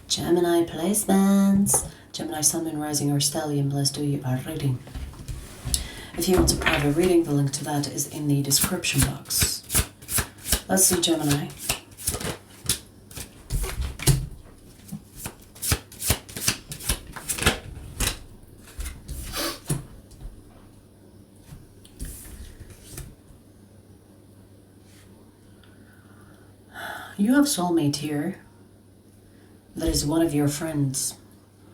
Gemini placements. Gemini, Sun, Moon, Rising, or Stellium, let's do you a reading. If you want a private reading, the link to that is in the description box. Let's see, Gemini. You have soulmate here. That is one of your friends.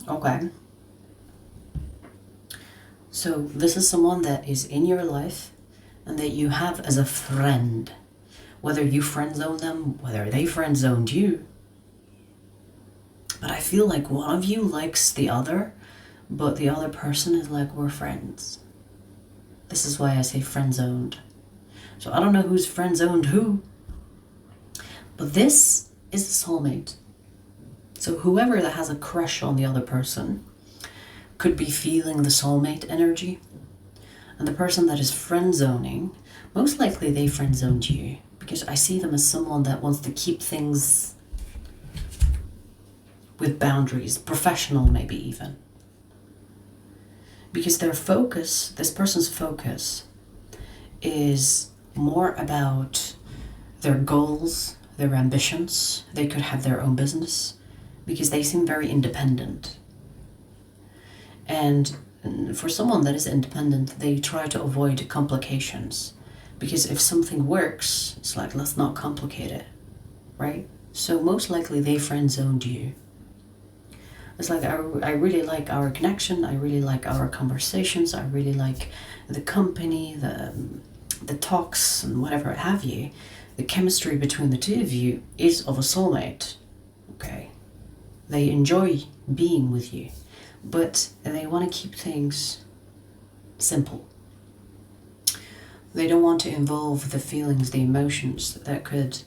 Okay. So this is someone that is in your life and that you have as a friend. Whether you friend zone them, whether they friend zoned you. But I feel like one of you likes the other, but the other person is like, we're friends. This is why I say friend zoned. So I don't know who's friend zoned who. But this is a soulmate. So whoever that has a crush on the other person could be feeling the soulmate energy. And the person that is friend zoning, most likely they friend zoned you. Because I see them as someone that wants to keep things with boundaries, professional maybe even. Because their focus, this person's focus, is more about their goals, their ambitions. They could have their own business because they seem very independent. And for someone that is independent, they try to avoid complications because if something works, it's like, let's not complicate it, right? So most likely they friend zoned you. It's like, I really like our connection. I really like our conversations. I really like the company, the talks and whatever have you. The chemistry between the two of you is of a soulmate, okay? They enjoy being with you, but they want to keep things simple. They don't want to involve the feelings, the emotions that could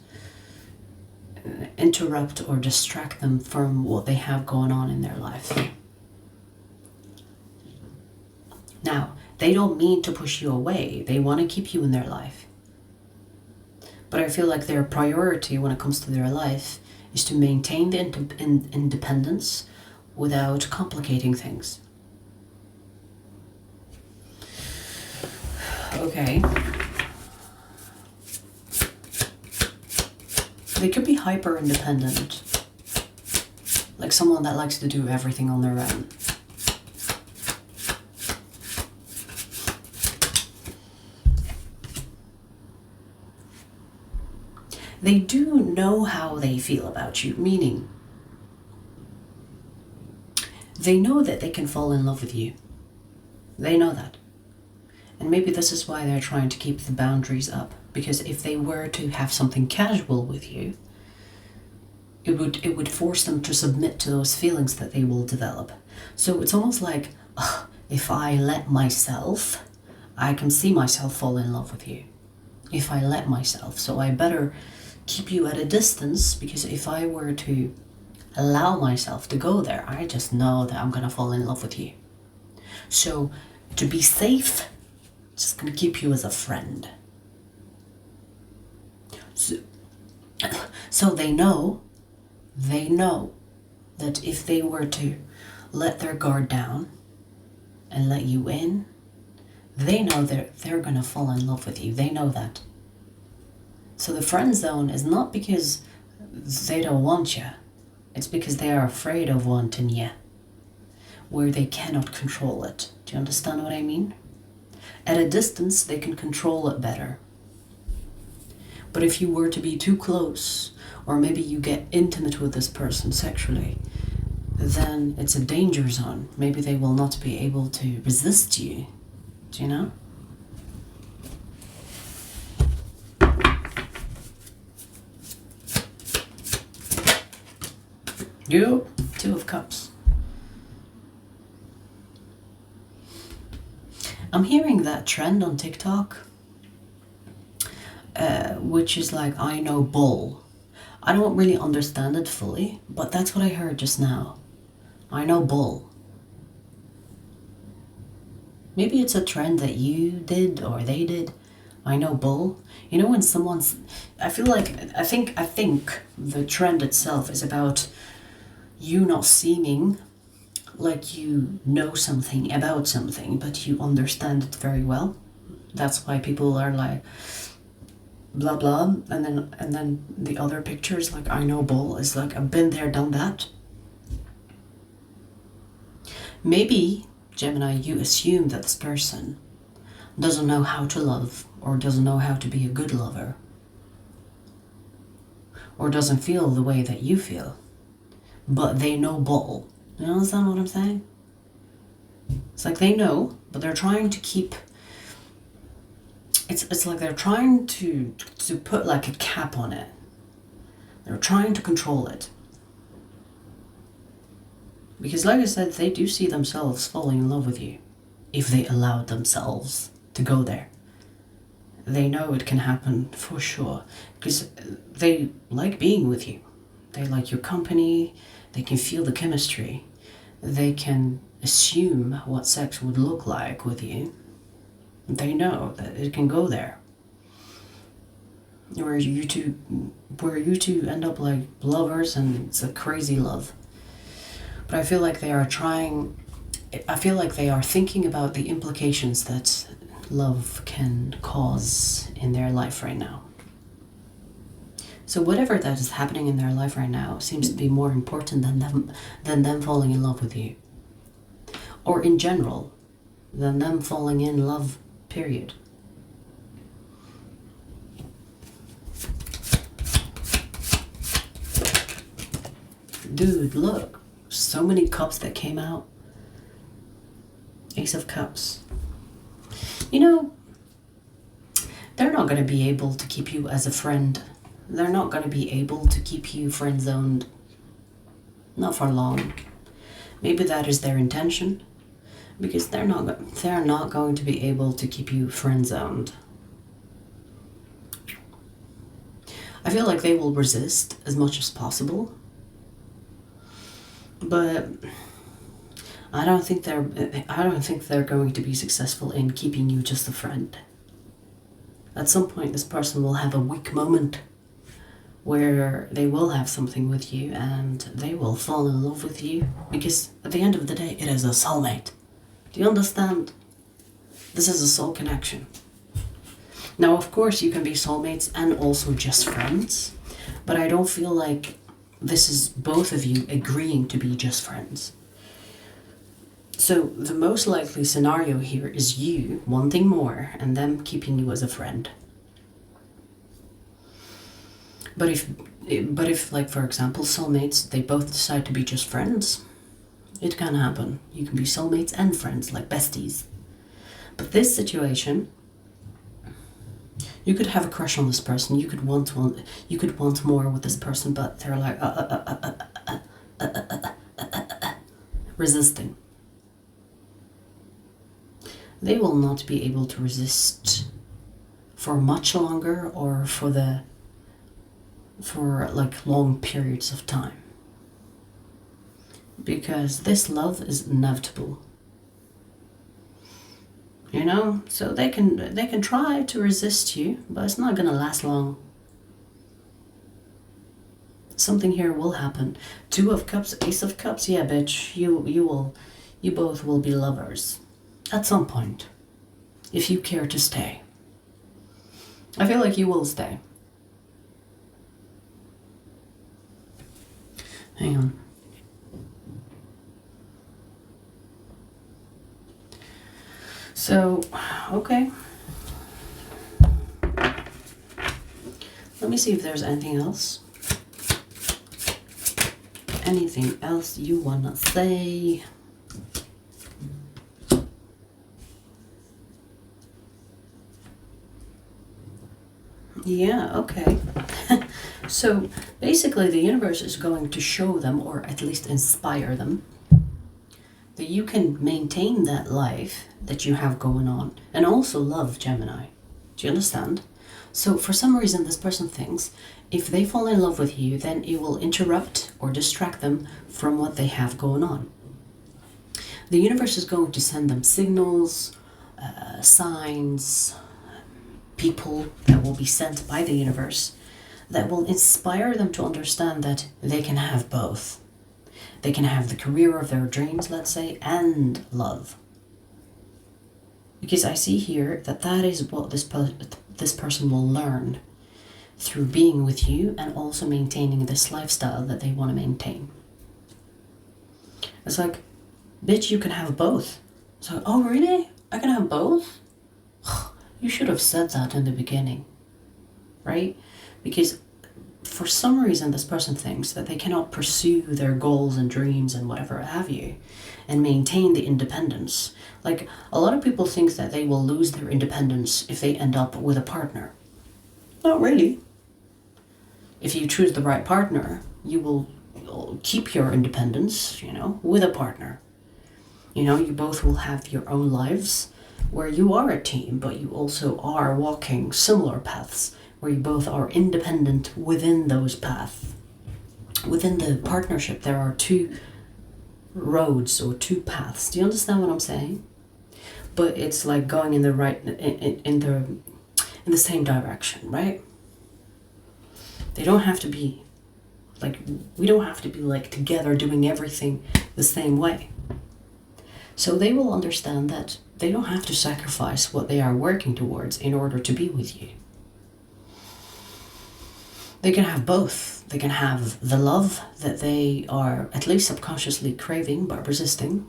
interrupt or distract them from what they have going on in their life. Now, they don't mean to push you away. They want to keep you in their life. But I feel like their priority when it comes to their life is to maintain the independence without complicating things. Okay. They could be hyper independent. Like someone that likes to do everything on their own. They do know how they feel about you, meaning they know that they can fall in love with you. They know that. And maybe this is why they're trying to keep the boundaries up. Because if they were to have something casual with you, it would force them to submit to those feelings that they will develop. So it's almost like, if I let myself, I can see myself fall in love with you. If I let myself, so I better keep you at a distance, because if I were to allow myself to go there, I just know that I'm gonna fall in love with you. So to be safe, just gonna keep you as a friend. So they know that if they were to let their guard down and let you in, they know they're gonna fall in love with you. They know that. So the friend zone is not because they don't want you. It's because they are afraid of wanting you, where they cannot control it. Do you understand what I mean? At a distance, they can control it better. But if you were to be too close, or maybe you get intimate with this person sexually, then it's a danger zone. Maybe they will not be able to resist you. Do you know? You, Two of Cups. I'm hearing that trend on TikTok, which is like, I know bull. I don't really understand it fully, but that's what I heard just now. I know bull. Maybe it's a trend that you did or they did. I know bull. You know when someone's, I think the trend itself is about you not seeming like you know something about something, but you understand it very well. That's why people are like blah blah, and then the other pictures like I know bull is like I've been there, done that. Maybe, Gemini, you assume that this person doesn't know how to love, or doesn't know how to be a good lover, or doesn't feel the way that you feel, but they know bull. You understand what I'm saying? It's like they know, but they're trying to keep... It's like they're trying to put like a cap on it. They're trying to control it. Because like I said, they do see themselves falling in love with you if they allowed themselves to go there. They know it can happen for sure because they like being with you. They like your company. They can feel the chemistry. They can assume what sex would look like with you. They know that it can go there. Where you two end up like lovers, and it's a crazy love. But I feel like they are thinking about the implications that love can cause in their life right now. So whatever that is happening in their life right now seems to be more important than them falling in love with you. Or in general, than them falling in love, period. Dude, look. So many cups that came out. Ace of Cups. You know, they're not going to be able to keep you as a friend. They're not going to be able to keep you friend-zoned. Not for long. Maybe that is their intention. Because they're not going to be able to keep you friend-zoned. I feel like they will resist as much as possible. But I don't think they're going to be successful in keeping you just a friend. At some point, this person will have a weak moment where they will have something with you and they will fall in love with you, because at the end of the day, it is a soulmate. Do you understand? This is a soul connection. Now, of course, you can be soulmates and also just friends, but I don't feel like this is both of you agreeing to be just friends. So the most likely scenario here is you wanting more and them keeping you as a friend. But if like, for example, soulmates, they both decide to be just friends, it can happen. You can be soulmates and friends, like besties. But this situation, you could have a crush on this person. You could want more with this person, but they're like resisting. They will not be able to resist for much longer, or for like long periods of time, because this love is inevitable. You know, so they can try to resist you, but it's not gonna last long. Something here will happen. 2 of Cups, Ace of Cups. Yeah, bitch, you both will be lovers at some point, if you care to stay. I feel like you will stay. Hang on. So, okay. Let me see if there's anything else. Anything else you wanna say? Yeah, okay. So basically the universe is going to show them, or at least inspire them, that you can maintain that life that you have going on and also love Gemini. Do you understand? So for some reason this person thinks if they fall in love with you, then it will interrupt or distract them from what they have going on. The universe is going to send them signals, signs, people that will be sent by the universe that will inspire them to understand that they can have both. They can have the career of their dreams, let's say, and love. Because I see here that that is what this person will learn through being with you and also maintaining this lifestyle that they want to maintain. It's like, bitch, you can have both. It's like, oh really? I can have both? You should have said that in the beginning, right? Because for some reason this person thinks that they cannot pursue their goals and dreams and whatever have you and maintain the independence. Like, a lot of people think that they will lose their independence if they end up with a partner. Not really. If you choose the right partner, you will keep your independence, you know, with a partner. You know, you both will have your own lives where you are a team, but you also are walking similar paths where you both are independent within those paths. Within the partnership, there are two roads or two paths. Do you understand what I'm saying? But it's like going in the right, in the same direction, right? They don't have to be like, we don't have to be like together doing everything the same way. So they will understand that they don't have to sacrifice what they are working towards in order to be with you. They can have both. They can have the love that they are at least subconsciously craving but resisting.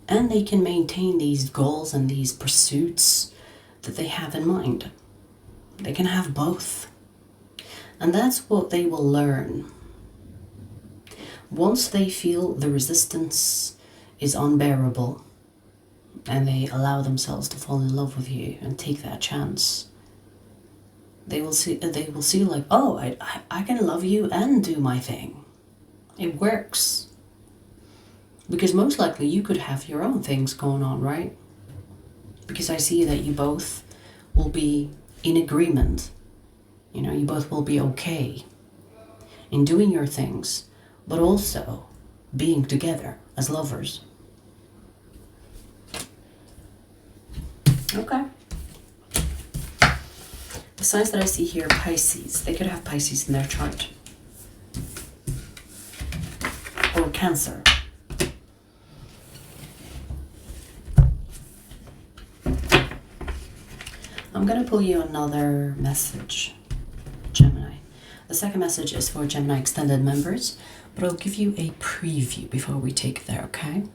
And they can maintain these goals and these pursuits that they have in mind. They can have both. And that's what they will learn. Once they feel the resistance is unbearable and they allow themselves to fall in love with you and take that chance, they will see like, oh, I can love you and do my thing. It works. Because most likely you could have your own things going on, right? Because I see that you both will be in agreement. You know, you both will be okay in doing your things, but also being together as lovers. Okay. The signs that I see here, Pisces. They could have Pisces in their chart. Or Cancer. I'm going to pull you another message, Gemini. The second message is for Gemini extended members, but I'll give you a preview before we take it there, okay?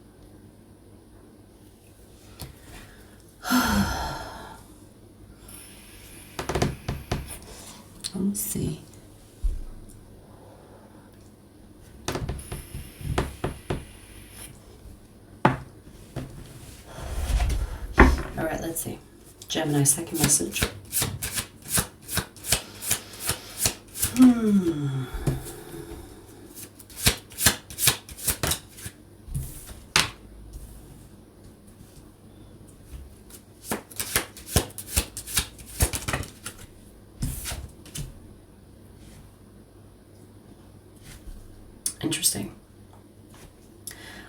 Let's see. All right, let's see. Gemini, second message. Interesting.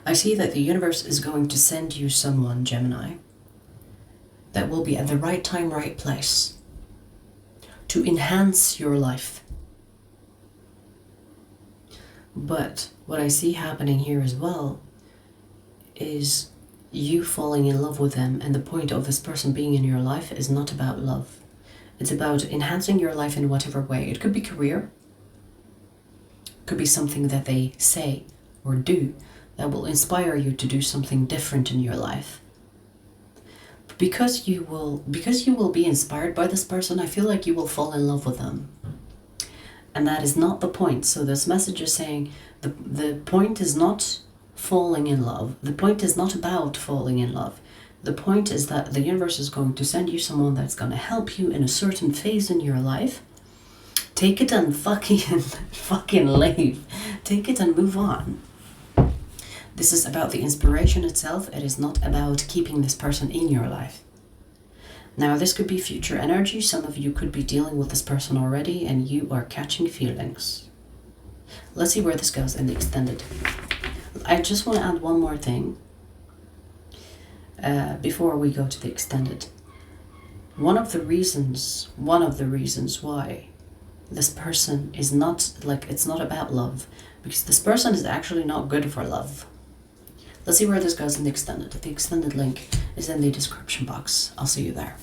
I see that the universe is going to send you someone, Gemini, that will be at the right time, right place to enhance your life. But what I see happening here as well is you falling in love with them, and the point of this person being in your life is not about love. It's about enhancing your life in whatever way. It could be career, could be something that they say or do that will inspire you to do something different in your life. Because you will be inspired by this person, I feel like you will fall in love with them. And that is not the point. So this message is saying the point is not falling in love. The point is not about falling in love. The point is that the universe is going to send you someone that's going to help you in a certain phase in your life. Take it and fucking leave. Take it and move on. This is about the inspiration itself. It is not about keeping this person in your life. Now, this could be future energy. Some of you could be dealing with this person already and you are catching feelings. Let's see where this goes in the extended. I just want to add one more thing before we go to the extended. One of the reasons why this person is not, like, it's not about love, Because this person is actually not good for love. Let's see where this goes in the extended. The extended link is in the description box. I'll see you there.